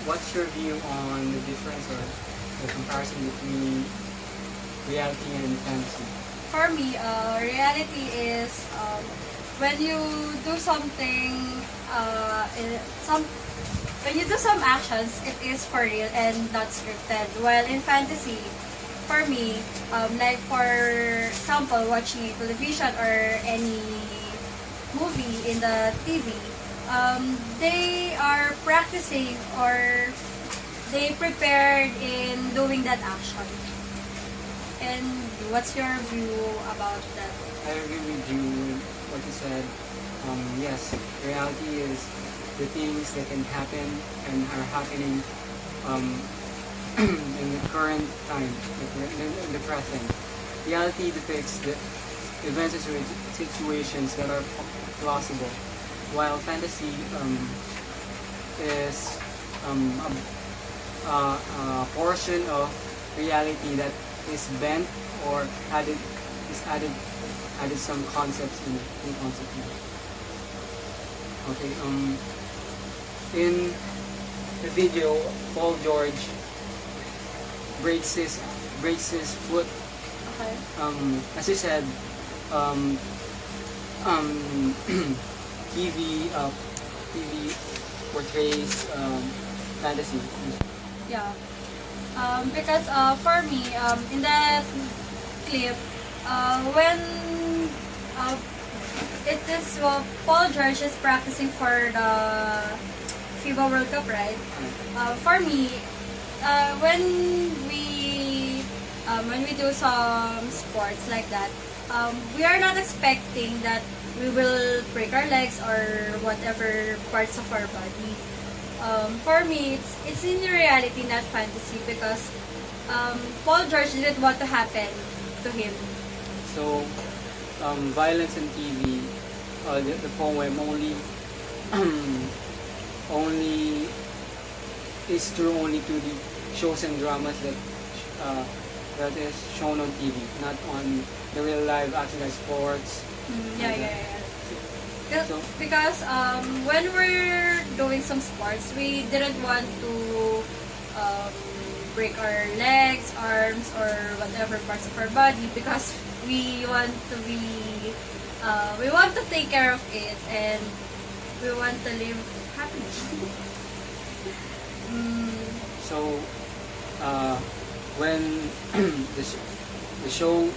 what's your view on the difference or the comparison between reality and fantasy? For me, reality is when you do something, when you do some actions, it is for real and not scripted. While in fantasy, for me, like for example, watching television or any movie in the TV, they are practicing or they prepared in doing that action. And what's your view about that? I agree with you with what you said. Yes, reality is the things that can happen and are happening in the current time, in the present. Reality depicts the events and situations that are plausible, while fantasy is a portion of reality that is bent or added some concepts in it, new concepts in it. Okay. In the video, Paul George breaks his foot. Okay. As you said, um, TV portrays fantasy. Yeah. Because for me, in that clip, when uh, it is Paul George is practicing for the FIBA World Cup, right? For me, when we do some sports like that, we are not expecting that we will break our legs or whatever parts of our body. For me, it's in reality, not fantasy, because Paul George didn't want to happen to him. So, violence in TV, the poem only is true only to the shows and dramas that is shown on TV, not on the real life action like sports. Yeah. So, Because when we're doing some sports, we didn't want to break our legs, arms, or whatever parts of our body, because we want to take care of it, and we want to live happily. so when the show,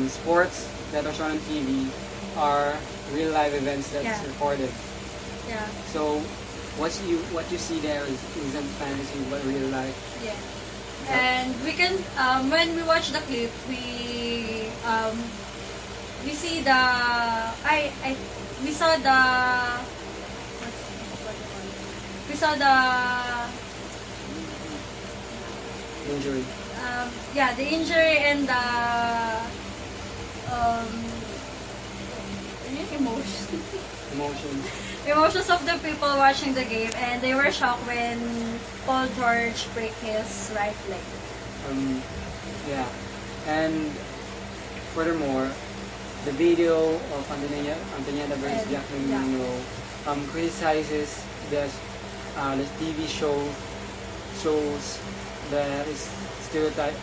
sports that are shown on TV are real life events that's Yeah. recorded. Yeah. So what you see there isn't fantasy but real life. Yeah. And we can when we watch the clip, we see the we saw the we saw the Injury. the injury and the um, emotion. Emotions. Emotions of the people watching the game, and they were shocked when Paul George break his right leg. Yeah. And furthermore, the video of Antonieta versus And- Jacqueline yeah. Monroe criticizes the TV shows that is stereotype.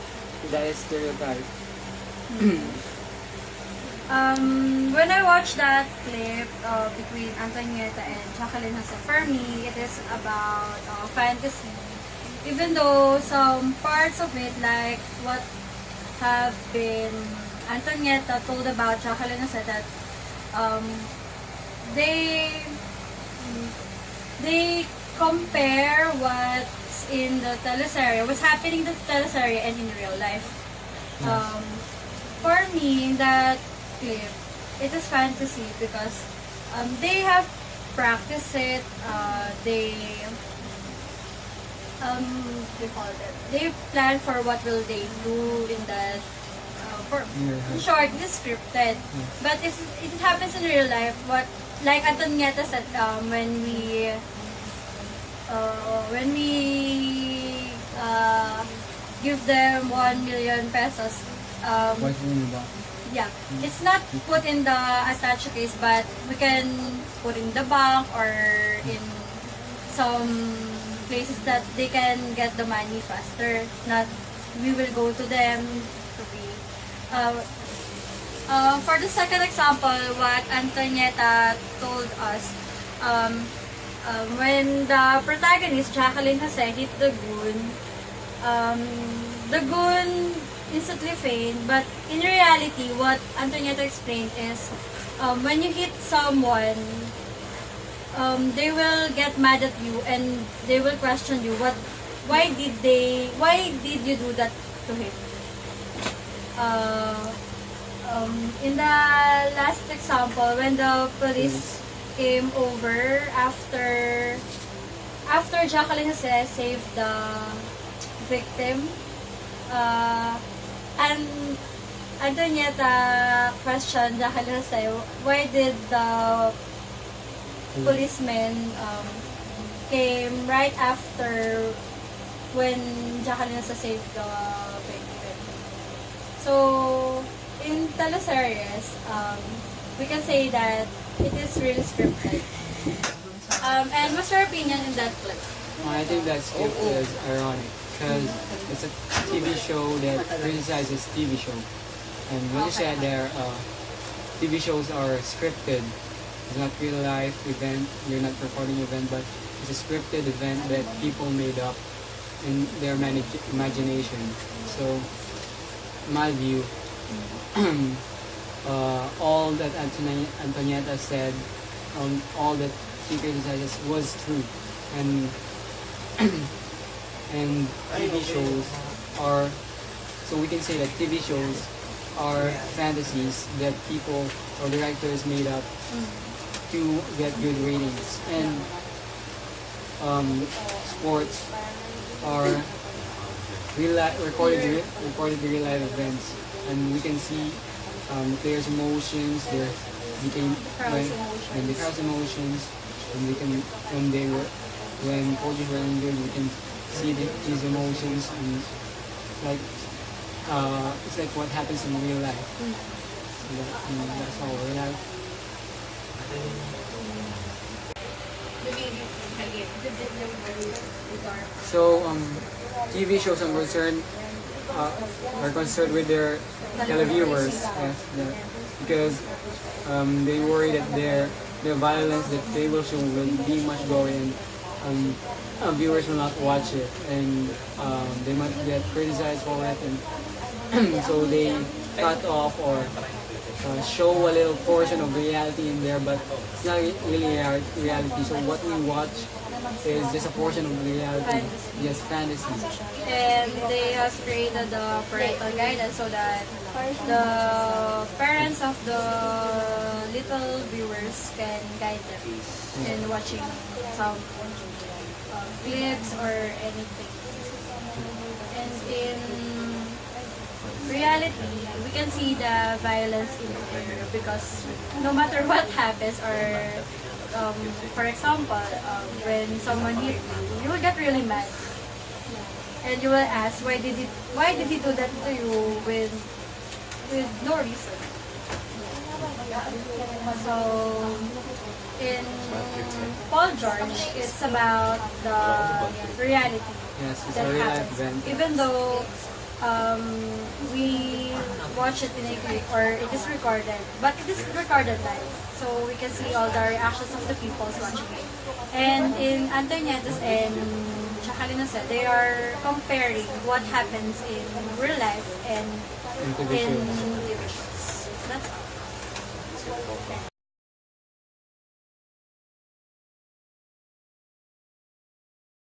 When I watched that clip between Antonieta and Jacqueline Jose, for me, it is about fantasy. Even though some parts of it, like what have been Antonieta told about Jacqueline Jose, that um, they they compare what's in the teleserye, what's happening in the teleserye and in real life. Um, for me, in that clip, it is fantasy because they have practiced it. They call it. They plan for what will they do in that. In short, it is scripted. But if it happens in real life, what like Antonieta said, when we give them 1 million pesos, yeah, it's not put in the attached case, but we can put in the bank or in some places that they can get the money faster. Not we will go to them to be. For the second example, what Antonietta told us, when the protagonist, Jacqueline Jose, hit the goon instantly faint, but in reality, what Antonietta explained is, when you hit someone, they will get mad at you and they will question you, why did you do that to him? In the last example, when the police came over after Jacqueline Jose saved the victim, and Antonietta questioned Jacqueline Jose, why did the policeman came right after when Jacqueline Jose saved the victim. So in teleseries, we can say that it is really scripted. And what's your opinion in that clip? I think that script is ironic because it's a TV show that criticizes TV show. And when you said there, TV shows are scripted. It's not real life event. You're not recording event, but it's a scripted event that people made up in their imagination. So, in my view, all that Antonietta said, all that she criticizes was true, and and TV shows are, so we can say that TV shows are fantasies that people or directors made up to get good ratings, and sports are recorded real life events, and we can see players' emotions, their became when the crowd's emotions, and we can when coaches were injured, we can see these emotions, and like it's like what happens in real life. So that's all real life. So TV shows are concerned with their televiewers, because they worry that their violence that they will show will be much gory, and viewers will not watch it, and they might get criticized for it, and so they cut off or show a little portion of reality in there, but it's not really reality. So what we watch is just a portion of reality, just fantasy. And they have created the parental guidance so that the parents of the little viewers can guide them in watching some clips or anything. And in reality, we can see the violence in there because no matter what happens, or for example, when someone hit you will get really mad, and you will ask why did he do that to you with no reason. So in Paul George, it's about the reality Yes, it's that a real life happens. event. Even though we watch it in a clip or it is recorded, but it is recorded live, so we can see all the reactions of the people watching it. And in Antonietta's and Jacqueline Jose, they are comparing what happens in real life and In TV in shows. TV shows. That's all.